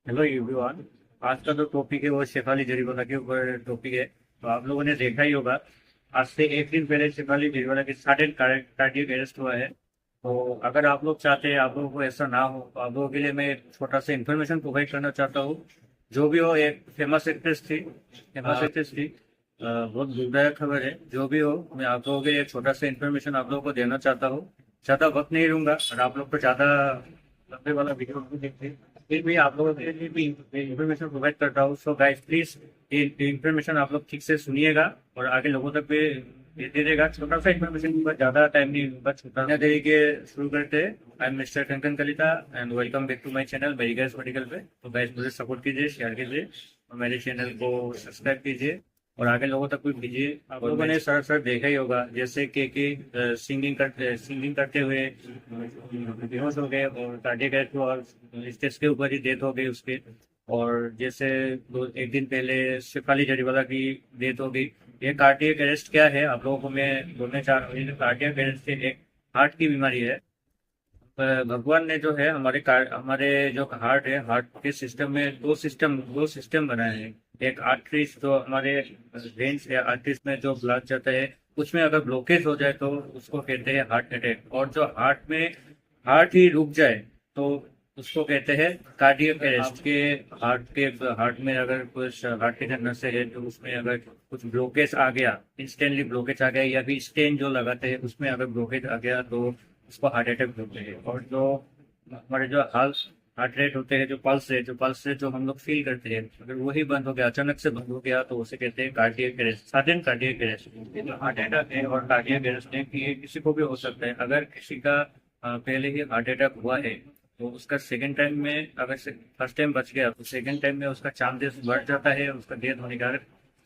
Hello everyone. आज का जो टॉपिक है वो शेफाली जरीवाला के ऊपर टॉपिक है। तो आप लोगों ने देखा ही होगा, आज से एक दिन पहले शेफाली जरीवाला की सडन कार्डियक अरेस्ट हुआ है। तो अगर आप लोग चाहते हैं आप लोगों को ऐसा ना हो, तो आप लोगों के लिए मैं एक छोटा सा इन्फॉर्मेशन प्रोवाइड करना चाहता हूँ। जो भी हो, एक फेमस एक्ट्रेस थी। बहुत दुखदायक खबर है। जो भी हो, मैं आप लोगों के लिए एक छोटा सा इन्फॉर्मेशन आप लोगों को देना चाहता हूँ। ज़्यादा वक्त नहीं लूंगा और आप लोग को ज़्यादा लंबे वाला वीडियो नहीं देखते, फिर भी आप लोगों के लिए भी इंफॉर्मेशन प्रोवाइड करता हूँ। सो गाइस प्लीज ये इंफॉर्मेशन आप लोग ठीक से सुनिएगा और आगे लोगों तक भी भेज दीजिएगा। छोटा सा इंफॉर्मेशन पर ज्यादा टाइम नहीं लूंगा, छोटा बिना देरी के शुरू करते हैं। I am mister Kankan Kalita and welcome back to my channel मेरी गैस मेडिकल पे। तो गाइस मुझे सपोर्ट कीजिए, शेयर कीजिए और मेरे चैनल को सब्सक्राइब कीजिए और आगे लोगों तक भी भेजिए। आप लोगों ने सर सर देखा ही होगा, जैसे कि सिंगिंग करते हुए बेहोश हो गए और कार्डियक अरेस्ट हुआ और स्टेज के ऊपर ही डेथ हो गई उसके। और जैसे एक दिन पहले शेफाली जरीवाला की डेथ हो गई। ये कार्डियक अरेस्ट क्या है आप लोगों को मैं बोलना चाह रहा हूँ। ये कार्डियक अरेस्ट एक हार्ट की बीमारी है। भगवान ने जो है हमारे जो हार्ट है, हार्ट के सिस्टम में दो सिस्टम बनाए हैं। एक आर्टरीज जो हमारे वेन्स या आर्टरीज में जो ब्लड जाता है, उसमें अगर ब्लॉकेज हो जाए तो उसको कहते हैं हार्ट अटैक। और जो हार्ट ही रुक जाए तो उसको कहते हैं कार्डियक अरेस्ट। के हार्ट में अगर कुछ हार्ट के अंदर नसें है तो उसमें अगर कुछ ब्लॉकेज आ गया, इंस्टेंटली ब्लॉकेज आ गया, या फिर स्टेन जो लगाते हैं उसमें अगर ब्लॉकेज आ गया तो उसको हार्ट अटैक बोलते हैं। और जो हमारे जो हार्ट रेट होते हैं, जो पल्स रेट जो हम लोग फील करते हैं, अगर वही बंद हो गया, अचानक से बंद हो गया, तो उसे कहते हैं cardiac arrest, sudden cardiac arrest. Heart attack है और कार्डियक अरेस्ट है कि ये किसी को भी हो सकता है। अगर किसी का पहले ही हार्ट अटैक हुआ है तो उसका सेकंड टाइम में, अगर फर्स्ट टाइम बच गया तो सेकंड टाइम में उसका चांसेस बढ़ जाता है उसका डेथ होने का। अगर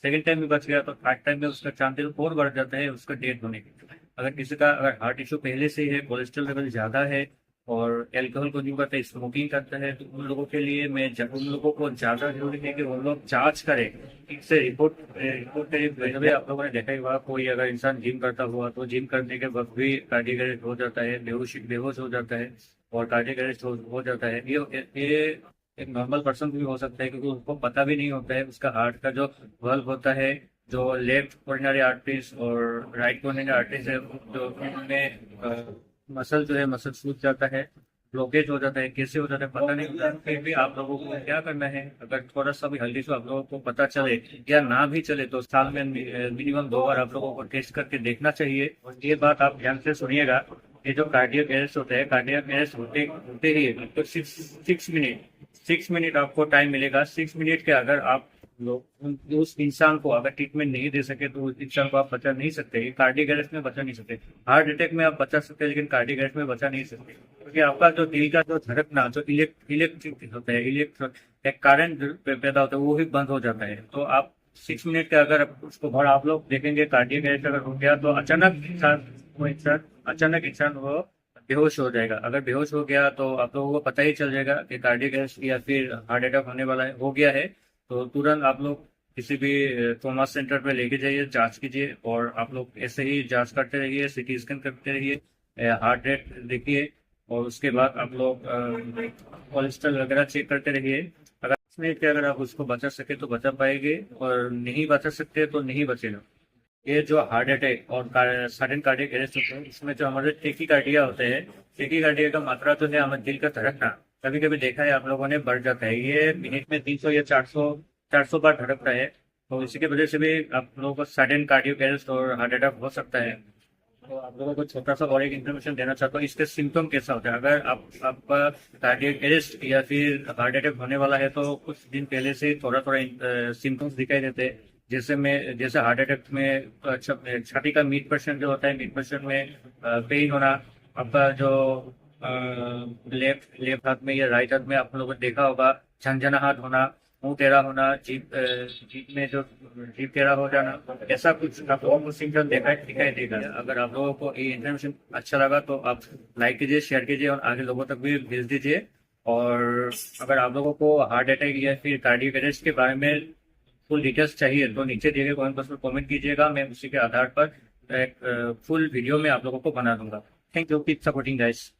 सेकंड टाइम में बच गया तो थर्ड टाइम में उसका चांसेस और बढ़ जाता है उसका डेथ होने का। अगर किसी का अगर हार्ट इशू पहले से ही है, कोलेस्ट्रॉल लेवल ज्यादा है और एल्कोहल कंज्यूम करता है, स्मोकिंग करता है, तो उन लोगों के लिए उन लोगों को ज्यादा जरूरी है कि वो लोग जांच करें, ठीक से रिपोर्ट करें। जब आप लोगों ने देखा ही होगा, कोई अगर इंसान जिम करता हुआ तो जिम करने के वक्त भी कार्डियक अरेस्ट हो जाता है, बेहोश हो जाता है और कार्डियक अरेस्ट हो जाता है। ये एक नॉर्मल पर्सन भी हो सकता है, क्योंकि उसको पता भी नहीं होता है उसका हार्ट का जो वाल्व होता है, जो लेफ्ट कोरोनरी आर्टरीज और राइट कोरोनरी आर्टरीज है, जो उनमें मसल जो है मसल सूज जाता है, ब्लॉकेज हो जाता है। कैसे हो जाता है पता नहीं होता। फिर भी आप लोगों को क्या करना है, अगर थोड़ा सा भी हल्दी से आप लोगों को पता चले या ना भी चले तो साल में मिनिमम 2 बार आप लोगों को टेस्ट करके देखना चाहिए। और ये बात आप ध्यान से सुनिएगा, ये जो कार्डियक अरेस्ट होता है, कार्डियक अरेस्ट होते होते ही तो 6 मिनट आपको टाइम मिलेगा। 6 मिनट के अगर आप लोग उस इंसान को अगर ट्रीटमेंट नहीं दे सके तो उस इंसान को आप बचा नहीं सकते। कार्डियक अरेस्ट में बचा नहीं सकते। हार्ट अटैक में आप बचा सकते हैं लेकिन कार्डियक अरेस्ट में बचा नहीं सकते, क्योंकि आपका जो दिल का जो धड़कना, जो इलेक्ट्रिक होता है, एक करंट पैदा होता है, वो भी बंद हो जाता है। तो आप 6 मिनट के अगर उसको और आप लोग देखेंगे कार्डियक अरेस्ट अगर हो गया तो अचानक इंसान वो बेहोश हो जाएगा। अगर बेहोश हो गया तो आप लोगों को पता ही चल जाएगा कि कार्डियक अरेस्ट या फिर हार्ट अटैक होने वाला है, हो गया है। तो तुरंत आप लोग किसी भी ट्रॉमा सेंटर पे लेके जाइए, जांच कीजिए और आप लोग ऐसे ही जांच करते रहिए, सीटी स्कैन करते रहिए, हार्ट रेट देखिए और उसके बाद आप लोग कोलेस्ट्रॉल वगैरह चेक करते रहिए। अगर इसमें कि अगर आप उसको बचा सके तो बचा पाएंगे और नहीं बचा सकते तो नहीं बचेगा। ये जो हार्ट अटैक और सडन कार्डियक अरेस्ट होते हैं, इसमें जो हमारे टेकीकार्डिया होते हैं, टेकीकार्डिया का मात्रा तो है हमारे दिल का धड़कना, कभी कभी देखा है आप लोगों ने बढ़ जाता है। ये मिनट में 300 या 400 बार धड़कता है। तो इसी की वजह से भी आप लोगों को सडन कार्डियक अरेस्ट और हार्ट अटैक हो सकता है। तो आप लोगों को छोटा सा और एक इन्फॉर्मेशन देना चाहता हूँ, इसके सिम्टम कैसा होता है। अगर आपका कार्डियक अरेस्ट या फिर हार्ट अटैक होने वाला है तो कुछ दिन पहले से थोड़ा थोड़ा सिम्टम्स दिखाई देते हैं। जैसे हार्ट अटैक में छाती का मीट पर्सन जो होता है, मीट पर्सन में पेन होना, आपका जो लेफ्ट हाथ में या राइट हाथ में आप लोगों ने देखा होगा झंझनाहट होना, मुंह टेढ़ा होना, जीभ में जो जीभ टेढ़ा हो जाना, ऐसा कुछ आप लोगों को सिम्टम दिखाई देगा। अगर आप लोगों को ये इन्फॉर्मेशन अच्छा लगा तो आप लाइक कीजिए, शेयर कीजिए और आगे लोगों तक भी भेज दीजिए। और अगर आप लोगों को हार्ट अटैक या फिर कार्डियक अरेस्ट के बारे में फुल डिटेल्स चाहिए तो नीचे दिए गए कमेंट बॉक्स में कमेंट कीजिएगा, मैं उसी के आधार पर एक फुल वीडियो में आप लोगों को बना दूंगा। Thank you, keep supporting guys.